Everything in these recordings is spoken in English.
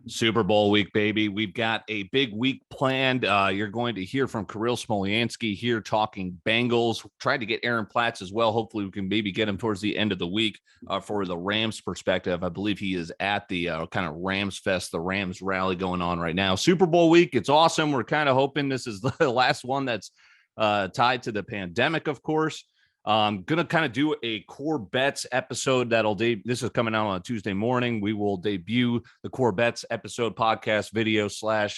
Super Bowl week, baby. We've got a big week planned. You're going to hear from Kirill Smolyansky here talking Bengals. Tried to get Aaron Platts as well. Hopefully we can maybe get him towards the end of the week for the Rams perspective. I believe he is at the kind of Rams Fest, the Rams rally going on right now. Super Bowl week. It's awesome. We're kind of hoping this is the last one that's tied to the pandemic, of course. I'm going to kind of do a Corbet's episode this is coming out on a Tuesday morning. We will debut the Corbet's episode podcast video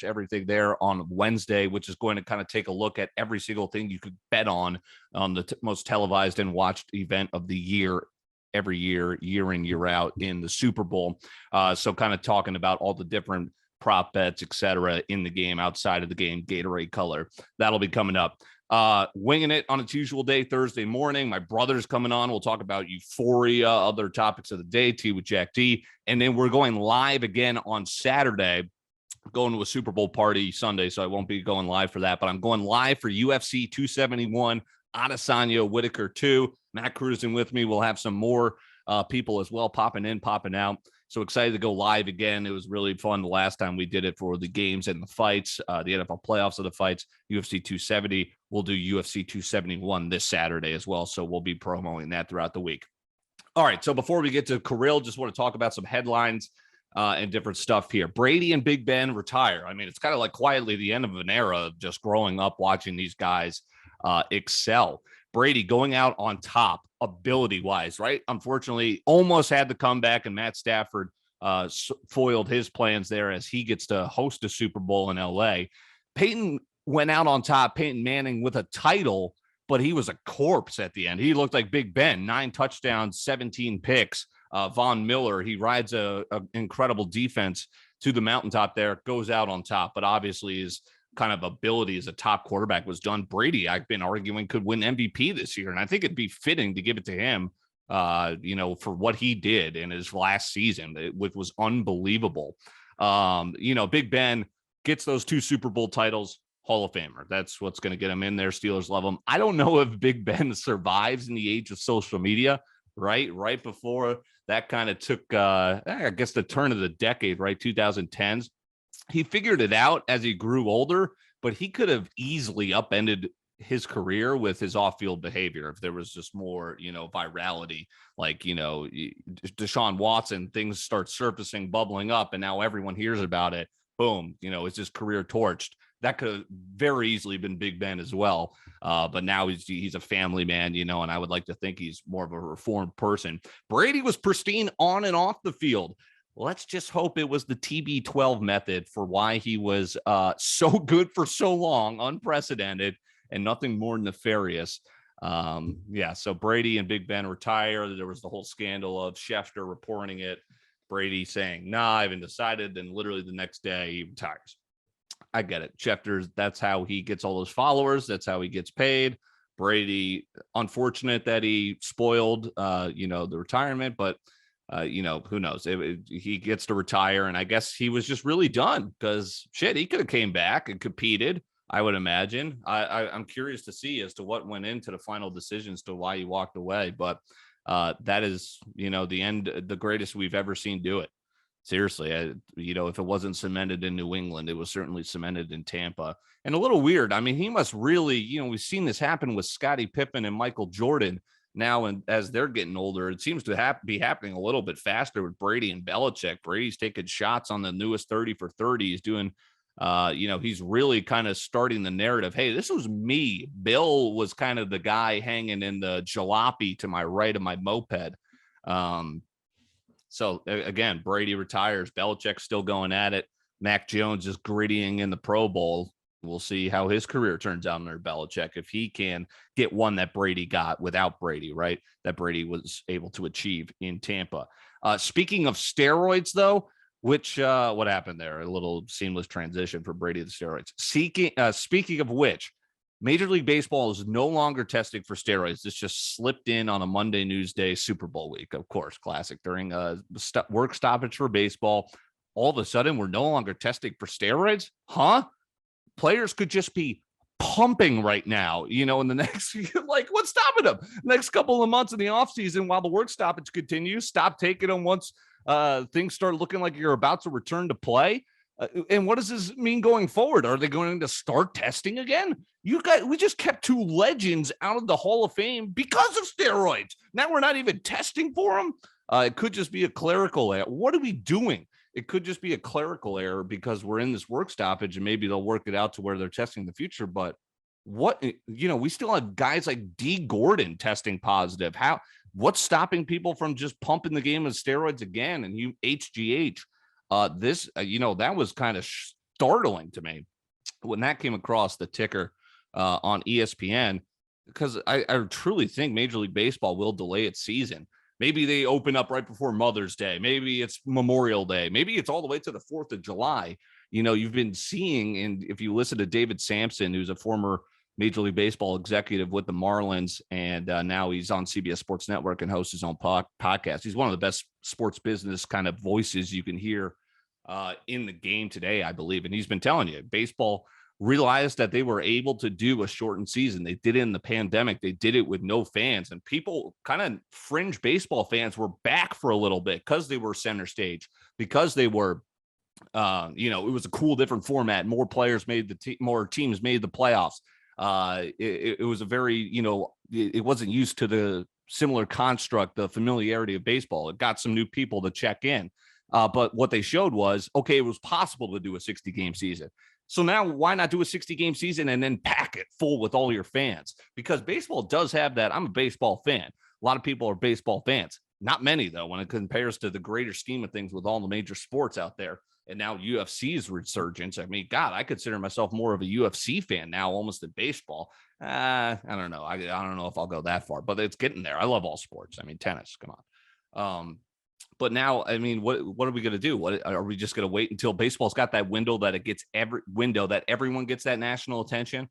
/ everything there on Wednesday, which is going to kind of take a look at every single thing you could bet on the most televised and watched event of the year, every year, year in, year out in the Super Bowl. So kind of talking about all the different prop bets, etc., in the game, outside of the game, Gatorade color. That'll be coming up. Winging it on its usual day, Thursday morning. My brother's coming on. We'll talk about Euphoria, other topics of the day, too, with Jack D. And then we're going live again on Saturday, going to a Super Bowl party Sunday, so I won't be going live for that. But I'm going live for UFC 271, Adesanya Whitaker 2. Matt Cruzing with me. We'll have some more people as well popping in, popping out. So excited to go live again. It was really fun the last time we did it for the games and the fights, the NFL playoffs of the fights, UFC 270. We'll do UFC 271 this Saturday as well. So we'll be promoting that throughout the week. All right. So before we get to Kirill, just want to talk about some headlines and different stuff here. Brady and Big Ben retire. I mean, it's kind of like quietly the end of an era of just growing up watching these guys excel. Brady going out on top ability-wise, right? Unfortunately, almost had the comeback, and Matt Stafford foiled his plans there as he gets to host a Super Bowl in L.A. Peyton went out on top, Peyton Manning, with a title, but he was a corpse at the end. He looked like Big Ben, 9 touchdowns, 17 picks. Von Miller, he rides a incredible defense to the mountaintop there, goes out on top, but obviously is kind of ability as a top quarterback was done. Brady, I've been arguing, could win MVP this year, and I think it'd be fitting to give it to him, for what he did in his last season, which was unbelievable. Big Ben gets those 2 Super Bowl titles, Hall of Famer. That's what's going to get him in there. Steelers love him. I don't know if Big Ben survives in the age of social media, right before that kind of took, I guess, the turn of the decade, right, 2010s. He figured it out as he grew older, but he could have easily upended his career with his off-field behavior if there was just more, virality, like, Deshaun Watson, things start surfacing, bubbling up, and now everyone hears about it. Boom, it's his career torched. That could have very easily been Big Ben as well. But now he's a family man, and I would like to think he's more of a reformed person. Brady was pristine on and off the field. Let's just hope it was the TB12 method for why he was so good for so long, unprecedented, and nothing more nefarious. So Brady and Big Ben retire. There was the whole scandal of Schefter reporting it, Brady saying, nah, I haven't decided. Then literally the next day he retires. I get it. Schefter's, that's how he gets all those followers. That's how he gets paid. Brady, unfortunate that he spoiled, the retirement, but who knows? He gets to retire, and I guess he was just really done because he could have came back and competed, I would imagine. I'm curious to see as to what went into the final decisions to why he walked away, but that is, the end, the greatest we've ever seen do it. Seriously, if it wasn't cemented in New England, it was certainly cemented in Tampa. And a little weird. I mean, he must really, we've seen this happen with Scottie Pippen and Michael Jordan. Now, and as they're getting older, it seems to be happening a little bit faster with Brady and Belichick. Brady's taking shots on the newest 30 for 30. He's doing, he's really kind of starting the narrative. Hey, this was me. Bill was kind of the guy hanging in the jalopy to my right of my moped. So again, Brady retires. Belichick's still going at it. Mac Jones is grittying in the Pro Bowl. We'll see how his career turns out under Belichick, if he can get one that Brady got without Brady, right? That Brady was able to achieve in Tampa. Speaking of steroids, though, what happened there? A little seamless transition for Brady to steroids. Speaking of which, Major League Baseball is no longer testing for steroids. This just slipped in on a Monday news day, Super Bowl week, of course, classic, during a work stoppage for baseball. All of a sudden, we're no longer testing for steroids? Huh? Players could just be pumping right now, in the next, like, what's stopping them? Next couple of months in the offseason while the work stoppage continues, stop taking them once things start looking like you're about to return to play. And what does this mean going forward? Are they going to start testing again? We just kept two legends out of the Hall of Fame because of steroids. Now we're not even testing for them. It could just be a clerical error. What are we doing? It could just be a clerical error because we're in this work stoppage, and maybe they'll work it out to where they're testing in the future. But we still have guys like D. Gordon testing positive. What's stopping people from just pumping the game with steroids again? And HGH. That was kind of startling to me when that came across the ticker on ESPN, because I truly think Major League Baseball will delay its season. Maybe they open up right before Mother's Day. Maybe it's Memorial Day. Maybe it's all the way to the 4th of July. You've been seeing, and if you listen to David Sampson, who's a former Major League Baseball executive with the Marlins, and now he's on CBS Sports Network and hosts his own podcast. He's one of the best sports business kind of voices you can hear in the game today, I believe. And he's been telling you, baseball realized that they were able to do a shortened season. They did it in the pandemic. They did it with no fans, and people, kind of fringe baseball fans, were back for a little bit because they were center stage, because they were, it was a cool, different format. More players made more teams made the playoffs. It was a very, it wasn't used to the similar construct, the familiarity of baseball. It got some new people to check in. But what they showed was, okay, it was possible to do a 60-game season. So now why not do a 60-game season and then pack it full with all your fans? Because baseball does have that. I'm a baseball fan. A lot of people are baseball fans. Not many, though, when it compares to the greater scheme of things with all the major sports out there. And now UFC's resurgence. I mean, God, I consider myself more of a UFC fan now, almost than baseball. I don't know. I don't know if I'll go that far, but it's getting there. I love all sports. I mean, tennis, come on. But now, I mean, what are we going to do? What are we just going to wait until baseball's got that window that it gets that everyone gets that national attention?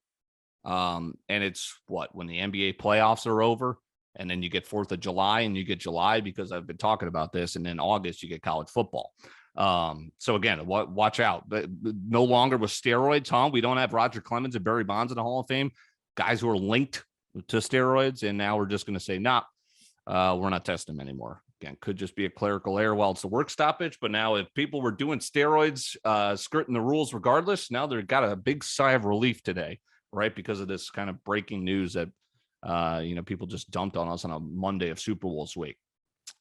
And it's when the NBA playoffs are over, and then you get 4th of July, and you get July, because I've been talking about this, and then August you get college football. So again, watch out. But no longer with steroids, huh? We don't have Roger Clemens and Barry Bonds in the Hall of Fame, guys who are linked to steroids, and now we're just going to say, nah, we're not testing them anymore. Again, could just be a clerical error while it's a work stoppage. But now if people were doing steroids, skirting the rules regardless, now they've got a big sigh of relief today, right? Because of this kind of breaking news that, people just dumped on us on a Monday of Super Bowls week.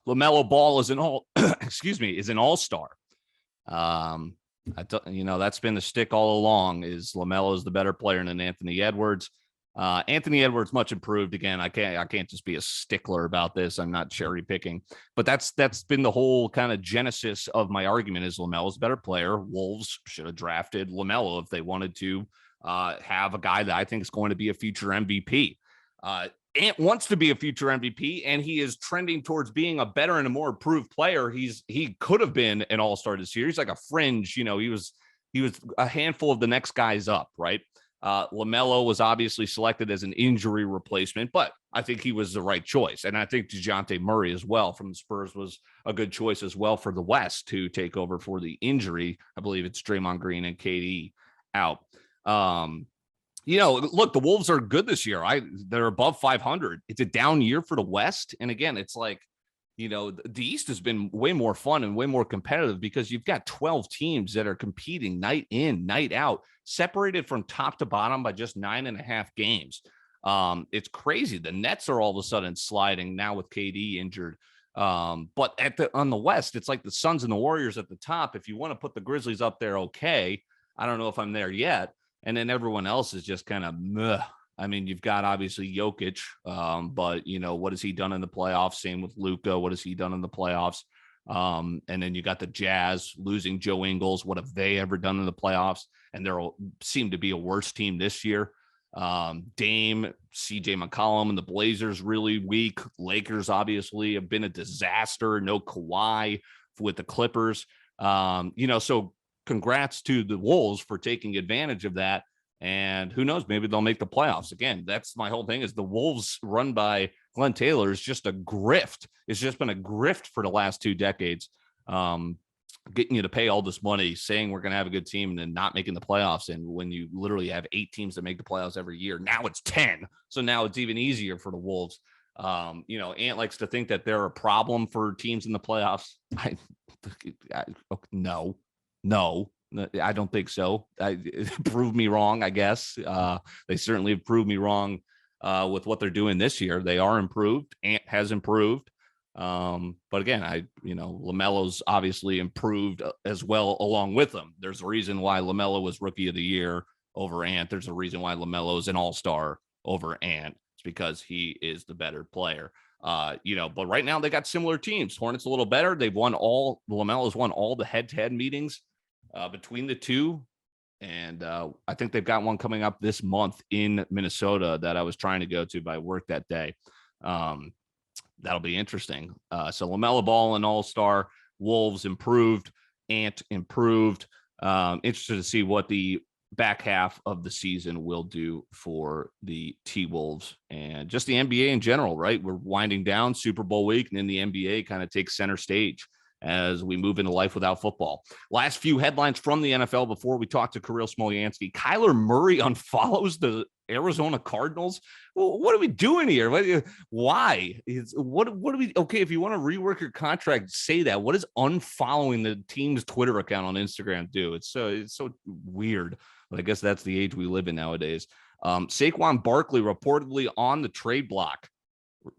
LaMelo Ball is an all-star. That's been the stick all along, is LaMelo is the better player than Anthony Edwards. Anthony Edwards much improved. Again, I can't just be a stickler about this. I'm not cherry picking, but that's been the whole kind of genesis of my argument, is LaMelo's a better player. Wolves should have drafted LaMelo if they wanted to have a guy that I think is going to be a future MVP. Ant wants to be a future MVP, and he is trending towards being a better and a more improved player. He could have been an all-star this year. He's like a fringe, he was a handful of the next guys up, right? LaMelo was obviously selected as an injury replacement, but I think he was the right choice. And I think DeJounte Murray as well from the Spurs was a good choice as well for the West to take over for the injury. I believe it's Draymond Green and KD out. Look, the Wolves are good this year. They're above 500. It's a down year for the West. And again, it's like, the East has been way more fun and way more competitive because you've got 12 teams that are competing night in, night out, separated from top to bottom by just 9.5 games. It's crazy. The Nets are all of a sudden sliding now with KD injured. But on the West, it's like the Suns and the Warriors at the top. If you want to put the Grizzlies up there, okay. I don't know if I'm there yet. And then everyone else is just kind of meh. I mean, you've got obviously Jokic, but what has he done in the playoffs? Same with Luka. What has he done in the playoffs? And then you got the Jazz losing Joe Ingles. What have they ever done in the playoffs? And there seem to be a worse team this year. Dame, CJ McCollum, and the Blazers really weak. Lakers obviously have been a disaster. No Kawhi with the Clippers. So congrats to the Wolves for taking advantage of that. And who knows, maybe they'll make the playoffs. Again, that's my whole thing, is the Wolves run by Glenn Taylor is just a grift. It's just been a grift for the last 2 decades, getting you to pay all this money, saying we're going to have a good team, and then not making the playoffs. And when you literally have 8 teams that make the playoffs every year, now it's 10. So now it's even easier for the Wolves. Ant likes to think that they're a problem for teams in the playoffs. No, I don't think so. Prove me wrong, I guess. They certainly have proved me wrong with what they're doing this year. They are improved. Ant has improved. But again, LaMelo's obviously improved as well along with them. There's a reason why LaMelo was Rookie of the Year over Ant. There's a reason why LaMelo is an All-Star over Ant. It's because he is the better player. But right now they got similar teams. Hornets a little better. LaMelo's won all the head-to-head meetings between the two. And I think they've got one coming up this month in Minnesota that I was trying to go to, but I worked that day. That'll be interesting. So LaMelo Ball and All-Star, Wolves improved, Ant improved. Interested to see what the back half of the season will do for the T-Wolves and just the NBA in general, right? We're winding down Super Bowl week, and then the NBA kind of takes center stage as we move into life without football. Last few headlines from the NFL before we talk to Kirill Smolyansky. Kyler Murray unfollows the Arizona Cardinals. Well, what are we doing here? Why? What do we? Okay, if you want to rework your contract, say that. What does unfollowing the team's Twitter account on Instagram do? It's so weird. But I guess that's the age we live in nowadays. Saquon Barkley reportedly on the trade block.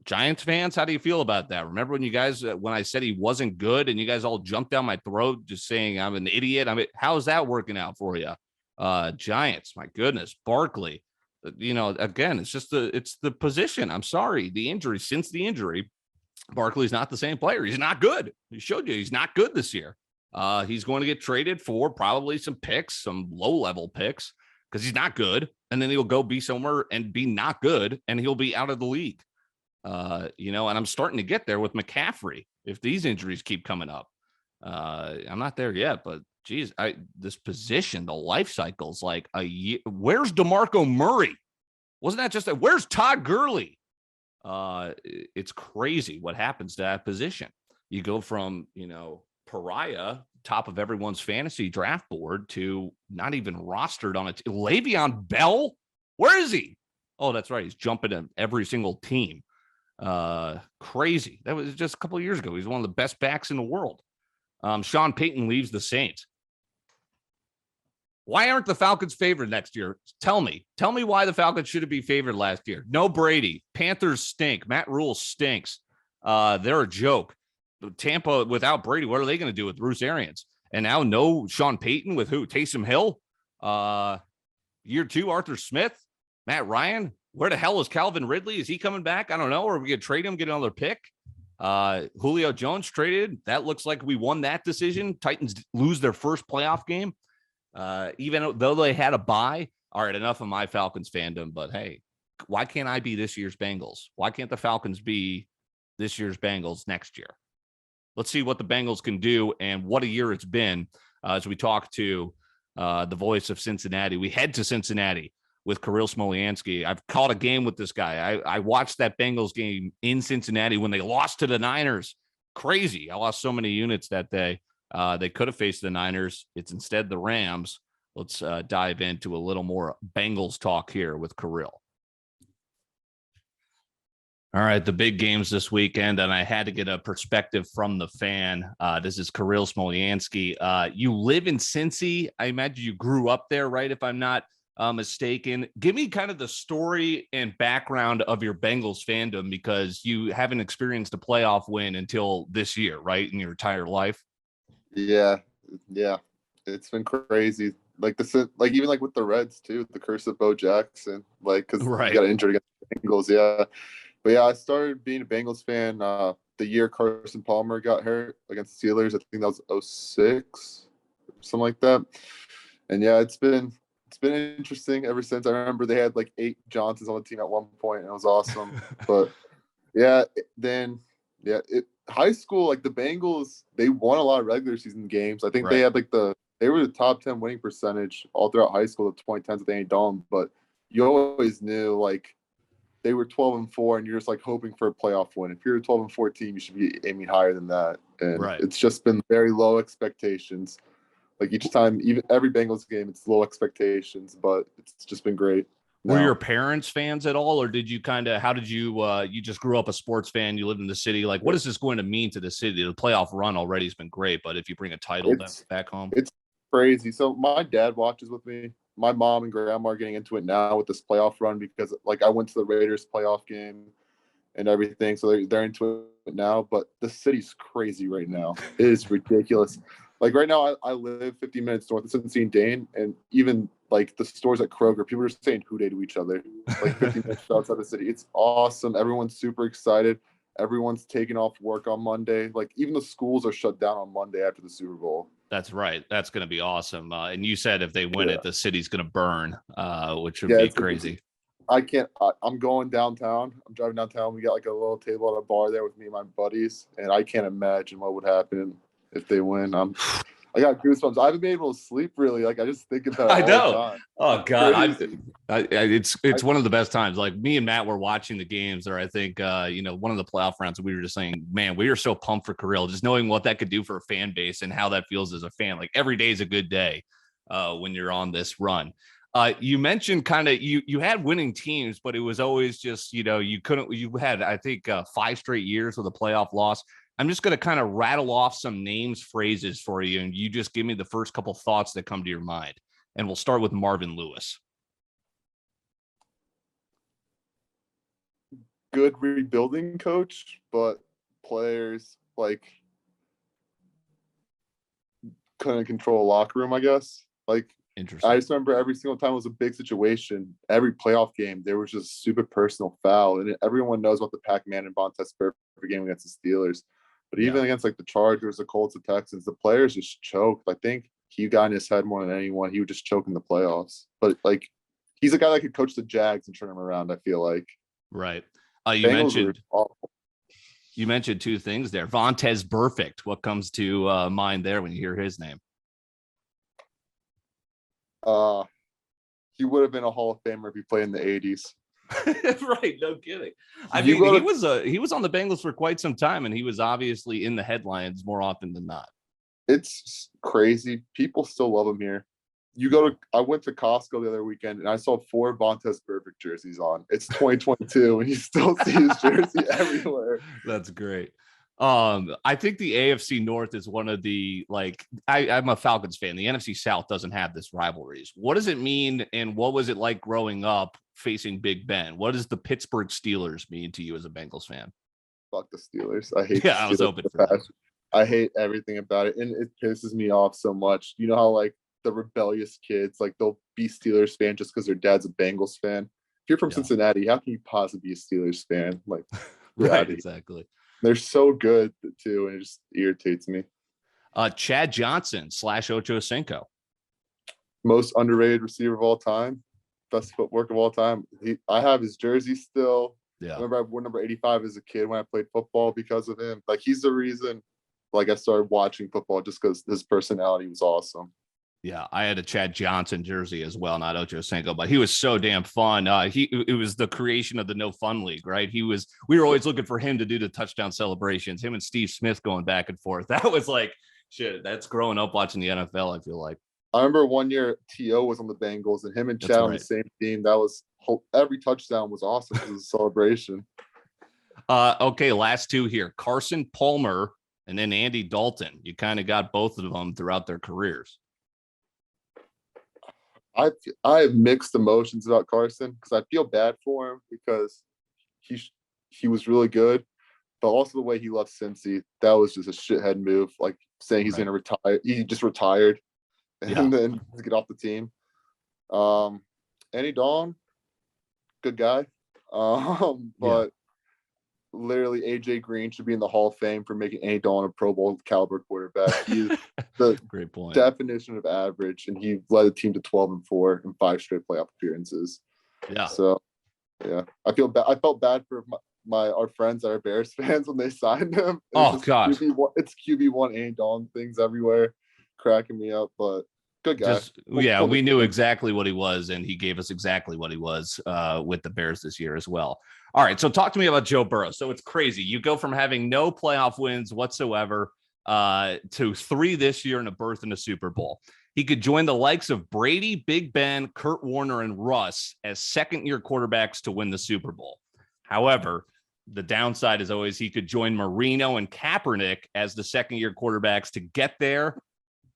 Giants fans, how do you feel about that? Remember when you guys, when I said he wasn't good and you guys all jumped down my throat just saying I'm an idiot? How's that working out for you? Giants, my goodness, Barkley. Again, it's the position. I'm sorry. Since the injury, Barkley's not the same player. He's not good. He showed you he's not good this year. He's going to get traded for probably some picks, some low-level picks, because he's not good. And then he'll go be somewhere and be not good, and he'll be out of the league. And I'm starting to get there with McCaffrey if these injuries keep coming up. I'm not there yet, but geez, this position, the life cycle's like a year. Where's DeMarco Murray? Wasn't that just where's Todd Gurley? It's crazy what happens to that position. You go from, pariah, top of everyone's fantasy draft board, to not even rostered on it. Le'Veon Bell, where is he? Oh, that's right. He's jumping in every single team. Crazy. That was just a couple of years ago. He's one of the best backs in the world. Sean Payton leaves the Saints. Why aren't the Falcons favored next year? Tell me why the Falcons should be favored last year. No Brady. Panthers stink. Matt Rule stinks. They're a joke. Tampa without Brady, what are they going to do with Bruce Arians? And now no Sean Payton with who? Taysom Hill. Year 2, Arthur Smith, Matt Ryan. Where the hell is Calvin Ridley? Is he coming back? I don't know. Or are we going to trade him, get another pick? Julio Jones traded. That looks like we won that decision. Titans lose their first playoff game. Even though they had a bye. All right, enough of my Falcons fandom, but hey, why can't I be this year's Bengals? Why can't the Falcons be this year's Bengals next year? Let's see what the Bengals can do and what a year it's been as we talk to the voice of Cincinnati. We head to Cincinnati with Kirill Smolyansky. I've caught a game with this guy. I watched that Bengals game in Cincinnati when they lost to the Niners. Crazy. I lost so many units that day. They could have faced the Niners. It's instead the Rams. Let's dive into a little more Bengals talk here with Kirill. All right, the big games this weekend, and I had to get a perspective from the fan. This is Kirill Smolyansky. You live in Cincy. I imagine you grew up there, right, if I'm not mistaken. Give me kind of the story and background of your Bengals fandom, because you haven't experienced a playoff win until this year, right, in your entire life. Yeah, it's been crazy. Even with the Reds too, the curse of Bo Jackson, because he got injured against the Bengals. Yeah, but yeah, I started being a Bengals fan the year Carson Palmer got hurt against the Steelers. I think that was 2006, something like that. And yeah, it's been interesting ever since. I remember they had 8 Johnsons on the team at one point, and it was awesome. But high school, the Bengals, they won a lot of regular season games. I think they had they were the top 10 winning percentage all throughout high school, the 2010s at the Dome. But you always knew they were 12-4, and you're just hoping for a playoff win. If you're a 12-4 team, you should be aiming higher than that. And it's just been very low expectations. Each time, even every Bengals game, it's low expectations, but it's just been great. Were your parents fans at all, or did you how did you, you just grew up a sports fan, you lived in the city? Like, what is this going to mean to the city? The playoff run already has been great, but if you bring a title back home. It's crazy. So my dad watches with me. My mom and grandma are getting into it now with this playoff run because like I went to the Raiders playoff game and everything. So they're into it now, but the city's crazy right now. It is ridiculous. Like right now, I live 50 minutes north of Cincinnati Dane, and even like the stores at Kroger, people are saying "Hoo-day" to each other, like 50 minutes outside the city. It's awesome. Everyone's super excited. Everyone's taking off work on Monday. Like even the schools are shut down on Monday after the Super Bowl. That's right. That's going to be awesome. And you said if they win it, the city's going to burn, which would be crazy. I'm going downtown. I'm driving downtown. We got like a little table at a bar there with me and my buddies, and I can't imagine what would happen if they win. I got goosebumps. I haven't been able to sleep really. Like I just think about it. I know. All the time. Oh God, it's one of the best times. Like me and Matt were watching the games, or I think one of the playoff rounds. We were just saying, man, we are so pumped for Kirill, just knowing what that could do for a fan base and how that feels as a fan. Like every day is a good day when you're on this run. You mentioned you had winning teams, but it was always just you had I think 5 straight years with a playoff loss. I'm just going to kind of rattle off some names, phrases for you, and you just give me the first couple thoughts that come to your mind. And we'll start with Marvin Lewis. Good rebuilding coach, but players like couldn't control a locker room, I guess. Like, interesting. I just remember every single time it was a big situation, every playoff game, there was just super personal foul. And everyone knows about the Pac-Man and Vontaze Burfict game against the Steelers. But even against like the Chargers, the Colts, the Texans, the players just choked. I think he got in his head more than anyone. He would just choke in the playoffs. But like, he's a guy that could coach the Jags and turn them around, I feel like. Right. You mentioned 2 things there. Vontaze Burfict. What comes to mind there when you hear his name? He would have been a Hall of Famer if he played in the 80s. Right, no kidding. I mean, he was on the Bengals for quite some time, and he was obviously in the headlines more often than not. It's crazy. People still love him here. I went to Costco the other weekend, and I saw 4 Vontaze Burfict jerseys on. It's 2022, and you still see his jersey everywhere. That's great. I think the AFC North is one of the, I'm a Falcons fan. The NFC South doesn't have this rivalries. What does it mean, and what was it like growing up facing Big Ben? What does the Pittsburgh Steelers mean to you as a Bengals fan? Fuck the Steelers. I hate. Yeah, I was hoping for that. I hate everything about it, and it pisses me off so much. You know how like the rebellious kids, like they'll be Steelers fan just because their dad's a Bengals fan. If you're from Cincinnati, how can you possibly be a Steelers fan? Like, right, exactly. They're so good too, and it just irritates me. Chad Johnson / Ocho Cinco. Most underrated receiver of all time. Best footwork of all time. I have his jersey still. Yeah. I remember I wore number 85 as a kid when I played football because of him. Like he's the reason I started watching football just because his personality was awesome. Yeah, I had a Chad Johnson jersey as well, not Ocho Cinco, but he was so damn fun. It was the creation of the No Fun League, right? We were always looking for him to do the touchdown celebrations, him and Steve Smith going back and forth. That was like, shit, that's growing up watching the NFL, I feel like. I remember one year T.O. was on the Bengals and him and Chad on the same team. That was every touchdown was awesome because it was a celebration. Okay, last 2 here. Carson Palmer and then Andy Dalton. You kind of got both of them throughout their careers. I have mixed emotions about Carson because I feel bad for him because he was really good, but also the way he left Cincy, that was just a shithead move. Like saying he's going to retire. He just retired and then get off the team. Andy Dalton, good guy. But literally AJ Green should be in the Hall of Fame for making Andy Dalton a Pro Bowl caliber quarterback. He's the great point. Definition of average, and he led the team to 12-4 in 5 straight playoff appearances. Yeah. So, yeah, I felt bad for our friends that are Bears fans when they signed him. Oh gosh, it's QB1 Andy Dalton things everywhere, cracking me up. But good guy. We knew exactly what he was, and he gave us exactly what he was with the Bears this year as well. All right, so talk to me about Joe Burrow. So it's crazy. You go from having no playoff wins whatsoever to 3 this year and a berth in the Super Bowl. He could join the likes of Brady, Big Ben, Kurt Warner, and Russ as second-year quarterbacks to win the Super Bowl. However, the downside is always he could join Marino and Kaepernick as the second-year quarterbacks to get there.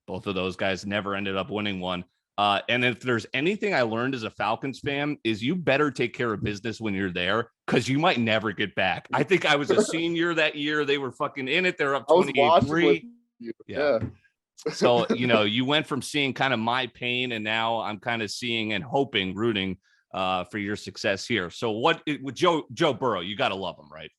Both of those guys never ended up winning one. And if there's anything I learned as a Falcons fan is you better take care of business when you're there because you might never get back. I think I was a senior that year. They were fucking in it. They're up 28-3. Yeah. So, you went from seeing kind of my pain and now I'm kind of seeing and hoping, rooting for your success here. So what with Joe Burrow, you got to love him, right?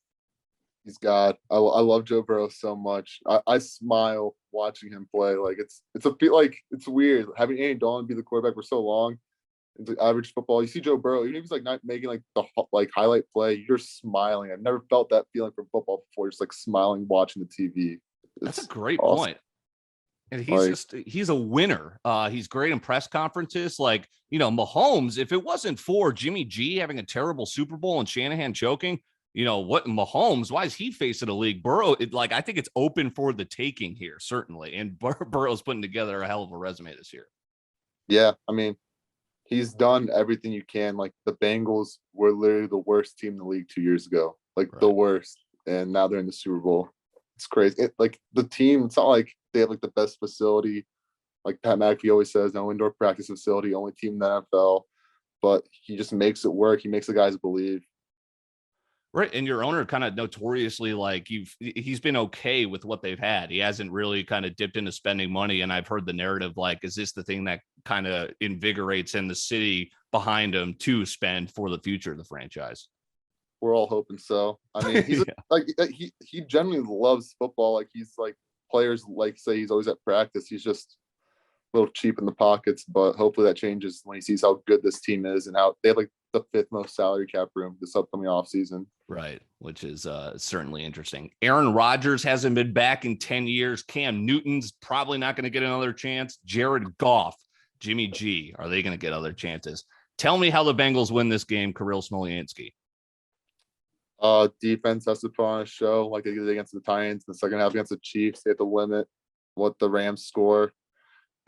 He's God. I love Joe Burrow so much. I smile watching him play. Like it's weird having Andy Dalton be the quarterback for so long. It's like average football. You see Joe Burrow, even if he's like not making like the highlight play, you're smiling. I've never felt that feeling from football before. Just like smiling watching the TV. That's a great awesome point. And he's a winner. He's great in press conferences. Like, Mahomes, if it wasn't for Jimmy G having a terrible Super Bowl and Shanahan choking, what Mahomes, why is he facing a league? Burrow, I think it's open for the taking here, certainly. And Burrow's putting together a hell of a resume this year. Yeah. I mean, he's done everything you can. Like the Bengals were literally the worst team in the league 2 years ago, the worst. And now they're in the Super Bowl. It's crazy. The team, it's not like they have like the best facility. Like Pat McAfee always says, no indoor practice facility, only team in the NFL. But he just makes it work. He makes the guys believe. Right. And your owner kind of notoriously he's been okay with what they've had. He hasn't really kind of dipped into spending money. And I've heard the narrative, is this the thing that kind of invigorates in the city behind him to spend for the future of the franchise? We're all hoping so. I mean, he's he genuinely loves football. Like he's like players say he's always at practice. He's just a little cheap in the pockets, but hopefully that changes when he sees how good this team is and how they have the fifth most salary cap room this upcoming offseason. Right, which is certainly interesting. Aaron Rodgers hasn't been back in 10 years. Cam Newton's probably not going to get another chance. Jared Goff, Jimmy G, are they going to get other chances? Tell me how the Bengals win this game, Kirill Smolyansky. Defense has to put on a show like they did against the Titans. In the second half against the Chiefs, they have to limit what the Rams score.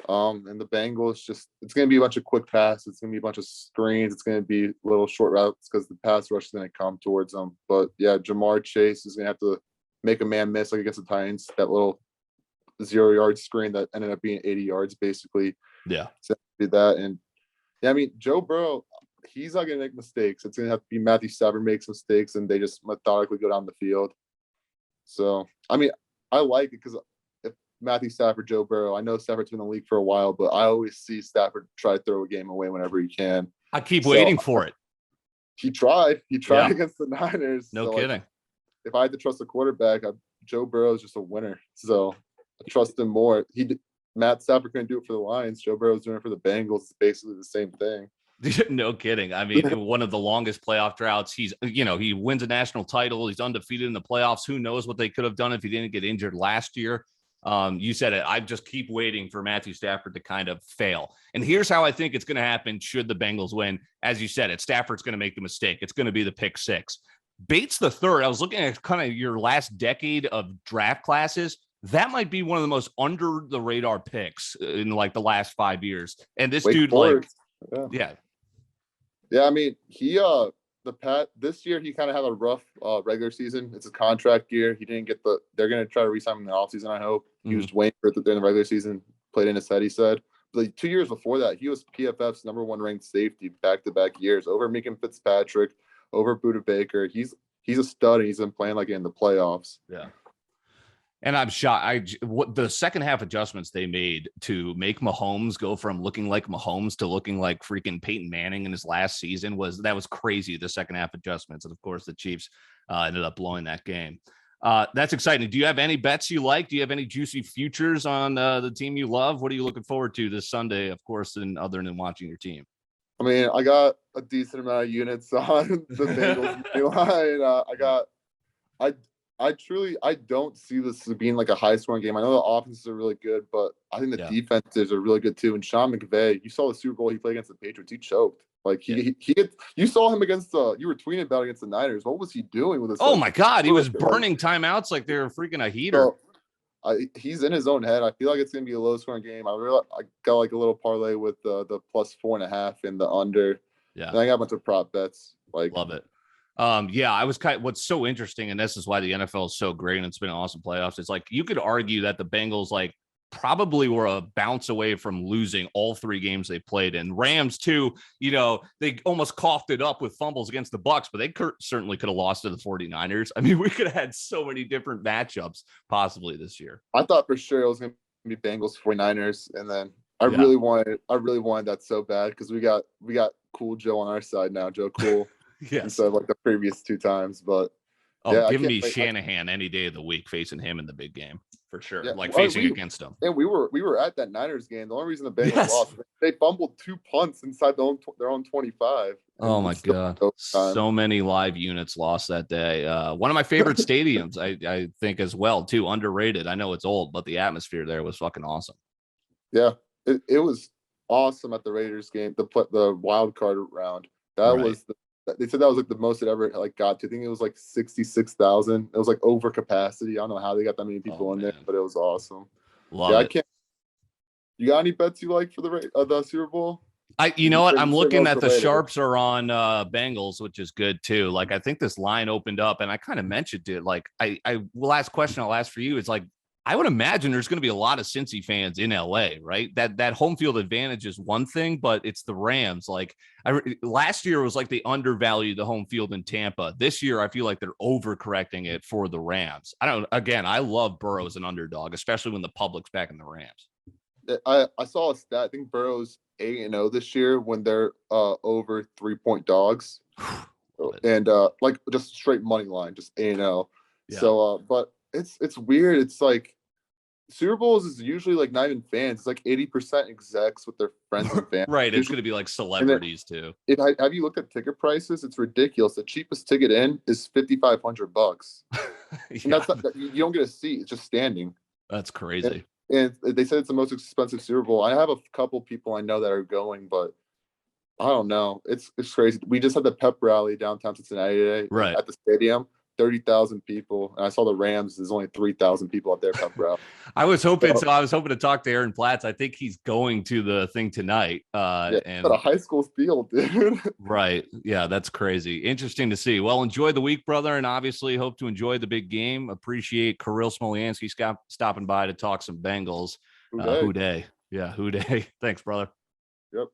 And the Bengals it's going to be a bunch of quick passes. It's going to be a bunch of screens. It's going to be little short routes because the pass rush is going to come towards them. But yeah, Jamar Chase is going to have to make a man miss like against the Titans. That little 0-yard screen that ended up being 80 yards basically. Yeah. So did that. And yeah, I mean, Joe Burrow, he's not going to make mistakes. It's going to have to be Matthew Stafford makes mistakes and they just methodically go down the field. So, I mean, I like it because if Matthew Stafford, Joe Burrow, I know Stafford's been in the league for a while, but I always see Stafford try to throw a game away whenever he can. I keep waiting for it. He tried against the Niners. No kidding. If I had to trust a quarterback, Joe Burrow is just a winner. So I trust him more. Matt Stafford couldn't do it for the Lions. Joe Burrow's doing it for the Bengals. It's basically the same thing. No kidding. I mean, one of the longest playoff droughts. He wins a national title. He's undefeated in the playoffs. Who knows what they could have done if he didn't get injured last year. You said it. I just keep waiting for Matthew Stafford to kind of fail. And here's how I think it's going to happen should the Bengals win. As you said, Stafford's going to make the mistake. It's going to be the pick six. Bates the third. I was looking at kind of your last decade of draft classes. That might be one of the most under the radar picks in the last 5 years. And this dude, Yeah, I mean, this year he kind of had a rough regular season. It's a contract year. He didn't get they're going to try to re-sign him in the offseason, I hope. He was waiting for it during the regular season, played in his head, he said. But 2 years before that, he was PFF's number one ranked safety back-to-back years over Meekin Fitzpatrick, over Budda Baker. He's a stud, and he's been playing in the playoffs. Yeah. And I'm shocked. The second half adjustments they made to make Mahomes go from looking like Mahomes to looking like freaking Peyton Manning in his last season was crazy. The second half adjustments, and of course the Chiefs ended up blowing that game. That's exciting. Do you have any bets you like? Do you have any juicy futures on the team you love? What are you looking forward to this Sunday? Of course, other than watching your team. I mean, I got a decent amount of units on the Bengals line. I don't see this as being a high scoring game. I know the offenses are really good, but I think the defenses are really good too. And Sean McVay, you saw the Super Bowl he played against the Patriots. He choked. You saw him against you were tweeting about against the Niners. What was he doing with his? Oh my God, he was burning timeouts like they were freaking a heater. he's in his own head. I feel like it's gonna be a low scoring game. I got like a little parlay with the +4.5 and the under. Yeah, and I got a bunch of prop bets. Like, love it. I was what's so interesting, and this is why the NFL is so great and it's been an awesome playoffs. It's like you could argue that the Bengals like probably were a bounce away from losing all 3 games they played in. Rams too, they almost coughed it up with fumbles against the Bucs, but they certainly could have lost to the 49ers. I mean, we could have had so many different matchups possibly this year. I thought for sure it was going to be Bengals 49ers, and then I really wanted that so bad because we got Cool Joe on our side now, Joe Cool. Yes. Instead of like the previous 2 times, but give me Shanahan any day of the week facing him in the big game for sure. Facing against him. And we were at that Niners game. The only reason the Bengals lost, they fumbled 2 punts inside their own 25. Oh my God. So many live units lost that day. One of my favorite stadiums, I think as well too, underrated. I know it's old, but the atmosphere there was fucking awesome. Yeah, it was awesome at the Raiders game, the wild card round. They said that was like the most it ever like got to. I think it was like 66,000. It was like over capacity. I don't know how they got that many people in there, but it was awesome. Love it. You got any bets you like for the Super Bowl? You know what? I'm looking at the sharps are on Bengals, which is good too. Like I think this line opened up, and I kind of mentioned it. Like last question I'll ask for you is like, I would imagine there's going to be a lot of Cincy fans in LA, right? That home field advantage is one thing, but it's the Rams. Like last year was like they undervalued the home field in Tampa. This year, I feel like they're overcorrecting it for the Rams. I love Burrow as an underdog, especially when the public's back in the Rams. I saw a stat. I think Burrow's 8-0 this year when they're over 3-point dogs, and like just straight money line, just 8-0. Yeah. So, but it's weird. It's like Super Bowls is usually like not even fans. It's like 80% execs with their friends and fans. Right. It's going to be like celebrities too. Have you looked at ticket prices? It's ridiculous. The cheapest ticket in is $5,500. And that's not, you don't get a seat. It's just standing. That's crazy. And they said it's the most expensive Super Bowl. I have a couple people I know that are going, but I don't know. It's crazy. We just had the pep rally downtown Cincinnati today, right, at the stadium. 30,000 people, and I saw the Rams. There's only 3,000 people at their pep rally. I was hoping to talk to Aaron Platts. I think he's going to the thing tonight. And a high school field, dude. Right. Yeah, that's crazy. Interesting to see. Well, enjoy the week, brother, and obviously hope to enjoy the big game. Appreciate Kirill Smolyansky stopping by to talk some Bengals. Who day. Yeah, who day. Thanks, brother. Yep.